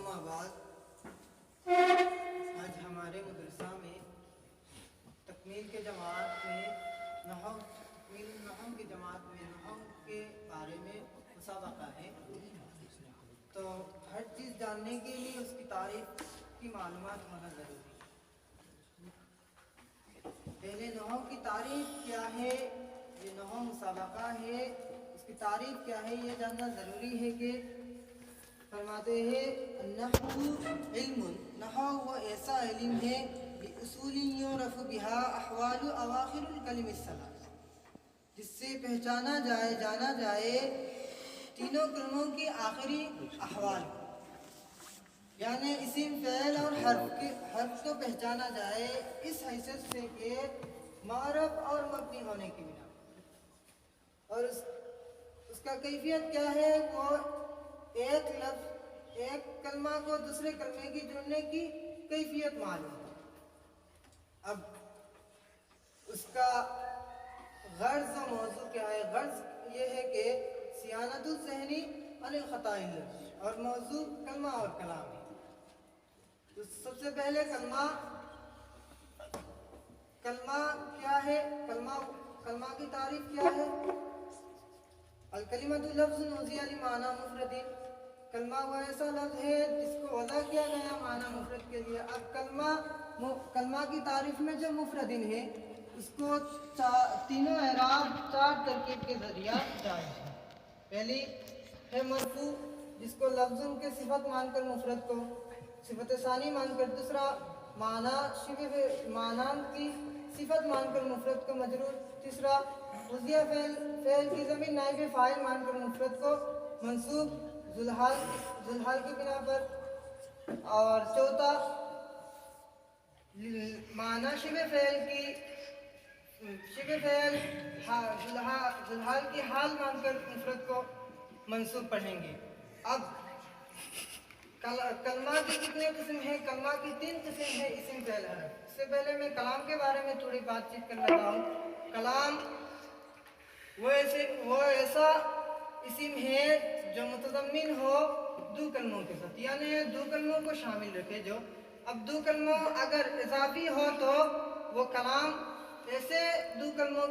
अम्मा बाद आज हमारे मदरसा में तकमील के जमात में नहव की जमात में नहव के बारे में मुसाबका है। तो हर चीज़ जानने के लिए उसकी तारीफ की मालूमात होना ज़रूरी है। पहले नहव की तारीफ क्या है, ये नहव मुसाबका है, उसकी तारीफ क्या है ये जानना ज़रूरी है। कि फरमाते हैं नहव इल्मुन, नहव वो ऐसा इल्म है बिउसूलिन युरफ़ु बिहा अहवालु अवाखिरुल कलिम सलास, जिससे पहचाना जाए जाना जाए तीनों कलमों की आखिरी अहवाल, यानी इस्म फ़ेल और हर्फ को पहचाना जाए इस हैसियत से कि मारफ और मबनी होने की बिना। और उसका कैफियत क्या है, वो एक लफ्ज़ एक कलमा को दूसरे कलमे की जुड़ने की कैफियत मालूम है। अब उसका गर्ज़ और मौजू क्या है? गर्ज़ ये है कि सियानतुल ज़हनी अनिल ख़ताइल, और मौजू कलमा और कलाम है। तो सबसे पहले कलमा क्या है? कलमा की तारीफ क्या है? अल कलिमतु लफ्ज़ुन उज़िया लिमाना मुफ़रदिन, कलमा वो ऐसा लफ्ज़ है जिसको वज़ा किया गया माना मुफ़रद के लिए। अब कलमा की तारीफ में जो मुफ़रदिन है उसको तीनों एराब चार तरकीब के ज़रिया जायज़ है। पहली है मरफू, जिसको लफ्ज़ुन के सिफत मानकर मुफ़रद को सिफत सानी मानकर, दूसरा माना मानान की सिफत मानकर मुफ़रद को मजरूर, तीसरा उज़िया फ़ेल की ज़मीन नाइब फ़ाइल मानकर मुफ़रद को मंसूब ज़ुलहाल की बिना पर, और चौथा माना ज़ुलहाल की हाल मानकर मुफ़रद को मंसूब पढ़ेंगे। अब कलमा की कितने किस्म है? कलमा की 3 किस्म है इस्म फ़ेल हरफ। इससे पहले मैं कलाम के बारे में थोड़ी बातचीत करना चाहूँ। कलाम वो ऐसा इस्म है जो मुतज़म्मिन हो दो कलमों के साथ, यानी दो कलमों को शामिल रखे। जो अब दो कलमों अगर इजाफी हो तो वो कलाम ऐसे दो कलमों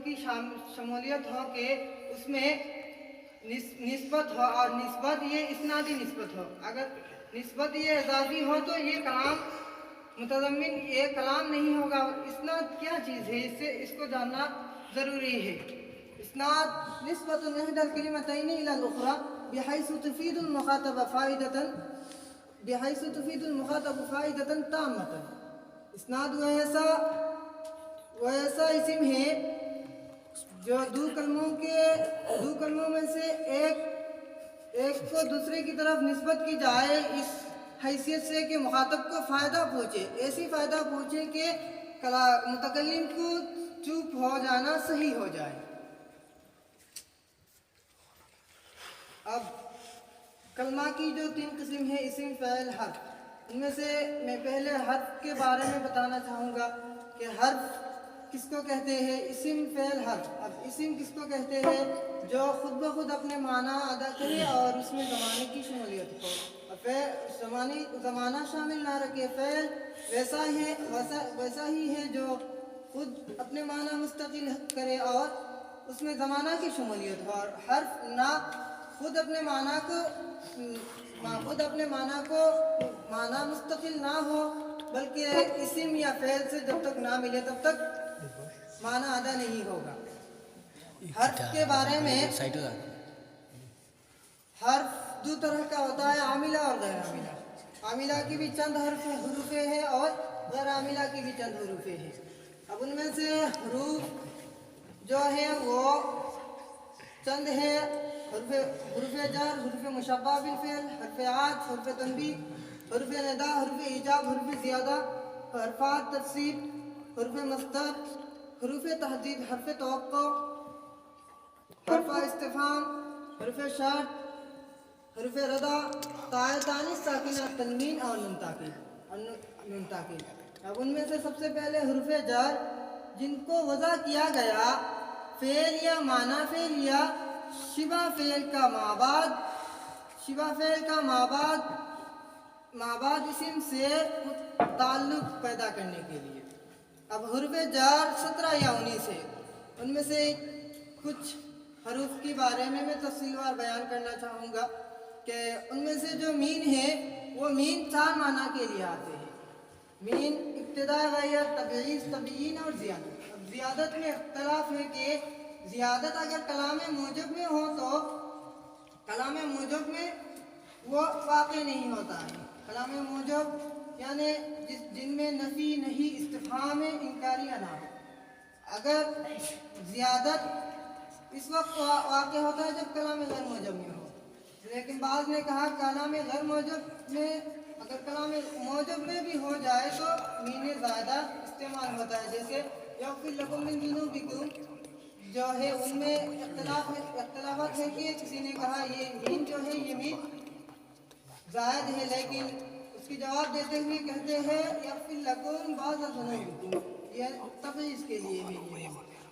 की शमूलियत हो कि उसमें निस्बत हो, और निस्बत ये इस्नादी निस्बत हो। अगर निस्बत ये इजाफी हो तो ये कलाम मुतज़म्मिन ये कलाम नहीं होगा। इस्नाद क्या चीज़ है, इसको जानना ज़रूरी है। इस्नाद निस्बतुन इहदल कलिमतैनि इलल उख़रा बिहैसु तुफ़ीदुल मुख़ातब फ़ाइदतन ताम्मतन। इस्नाद वो ऐसा इस्म है जो दो कलमों में से एक को दूसरे की तरफ निस्बत की जाए इस हैसियत से कि मुखातब को फ़ायदा पहुँचे, ऐसी फ़ायदा पहुँचे कि मुतकल्लिम को चुप हो जाना सही हो जाए। अब कलमा की जो 3 किस्म है इस्म फ़ेल हर्फ, उनमें से मैं पहले हर्फ के बारे में बताना चाहूँगा कि हर्फ किसको कहते हैं? इस्म फ़ेल हर्फ। अब इस्म किसको कहते हैं? जो खुद ब खुद अपने माना अदा करे और उसमें ज़माने की शमूलियत हो। ज़माना शामिल ना रखे। फ़ेल वैसा ही है जो खुद अपने माना मुस्तकिल करे और उसमें ज़माना की शमूलियत हो। और हर्फ ना खुद अपने माना मुस्तकिल ना हो, बल्कि इस्म या फ़ेल से जब तक ना मिले तब तक माना अदा नहीं होगा। हर्फ के बारे में, हर्फ 2 तरह का होता है, आमिला और गैर आमिला। आमिला की भी चंद हरूफे हैं और गैर आमिला की भी चंद हरूफे हैं। अब उनमें से हरूफ जो है वो चंद है: हुर्फ़े जर, हुर्फ़े मुशब्बह बिल फ़िअल, हर्फ़े आत, हुर्फ़े तनबीह, हुर्फ़े निदा, हुर्फ़े ईजाब, हुर्फ़े ज़ियादा, हरफ़ात तफ़सील, हुर्फ़े मस्दर, हुरूफ़े तहदीद, हर्फ़े तवक्को, हर्फ़ा इस्तिफ़हाम, हुर्फ़े शर्त, हुर्फ़े रदा, ताए तानीस साकिना, तन्वीन और नून ताकीद। अब उनमें से सबसे पहले हुर्फ़े जर, जिनको वज़ा किया गया फ़ेल या माना फ़ेल या शिबा फेल का माबाद, शिबा फेल का माबाद इस्म से ताल्लुक पैदा करने के लिए। अब हुर्फ जार 17 या 19 है, उनमें से कुछ हरूफ के बारे में मैं तफसीलवार बयान करना चाहूँगा कि उनमें से जो मीन है वो मीन 4 माना के लिए आते हैं। मीन इब्तिदा, गैर, तबईज़, तबयीन और ज़ियादत। अब ज़ियादत में इख्तलाफ है कि ज़ियादत अगर कलाम मूजब में हो तो कलाम मूजब में वो वाक़ई नहीं होता है। कलाम मूजब यानी जिनमें नफ़ी नहीं, इस्तिफ़हाम इंकारिया ना हो। अगर ज़ियादत इस वक्त वाक़ई होता है जब कलाम गैर मूजब में हो, लेकिन बाद ने कहा कलाम गैर मूजब में अगर कलाम मौजब में भी हो जाए तो मीन ज़्यादा इस्तेमाल होता है। जैसे यग़फ़िर लकुम मिन ज़ुनूबिकुम जो है उनमें इख्तिलाफ़ है कि किसी ने कहा ये मीन जो है ये मीन ज़ायद है, लेकिन उसकी जवाब देते हुए कहते हैं यग़फ़िर लकुम बाज़ ज़ुनूबिकुम, ये तफ़सील के लिए है।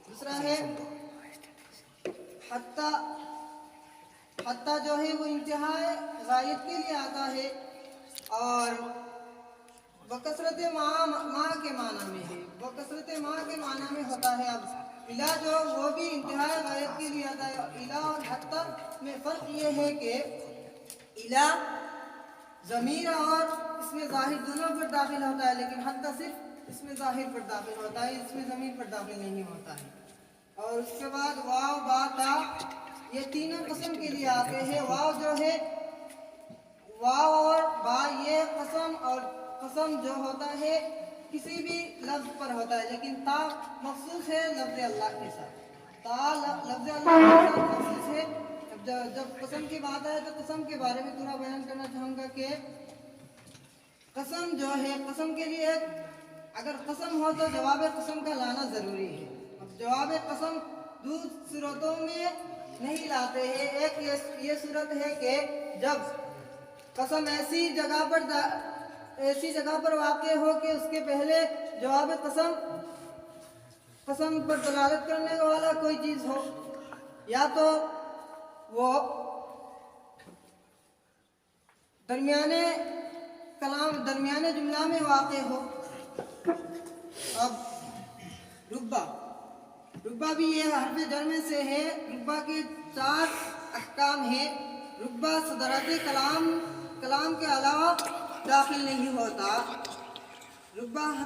दूसरा है हत्ता जो है वो इंतहाए गायत के लिए आता है और बकसरत माँ के माना में है, बकसरत माँ के माना में होता है। अब इला जो वो भी इंतहाई गायत के लिए आता है। इला और हत्ता में फ़र्क ये है कि इला ज़मीर और इसमें ज़ाहिर दोनों पर दाखिल होता है, लेकिन हत्ता सिर्फ इसमें ज़ाहिर पर दाखिल होता है, इसमें ज़मीर पर दाखिल नहीं होता है। और उसके बाद वाव, बा, ता, ये तीनों कसम के लिए आते हैं। वाव जो है वाव और बा ये कसम, और कसम जो होता है किसी भी लफ्ज़ पर होता है, लेकिन ता मखसूस है लफ्ज़ अल्लाह के साथ। ता लफ्ज़ अल्लाह के साथ मखसूस है। जब कसम की बात आए तो कसम के बारे में थोड़ा बयान करना चाहूँगा कि कसम जो है, कसम के लिए अगर कसम हो तो जवाब कसम का लाना ज़रूरी है। अब जवाब कसम दूसरी सूरतों में नहीं लाते हैं। एक ये सूरत है कि जब कसम ऐसी जगह पर वाक़ई हो कि उसके पहले जवाब कसम पर दलालत करने वाला कोई चीज़ हो, या तो वो दरमियाने जुमला में वाक़ई हो। अब रुब्बा भी ये हर्फ जर में से है। रुब्बा के 4 अहकाम है। रुब्बा सदरत कलाम के अलावा दाखिल नहीं होता। रुब्बा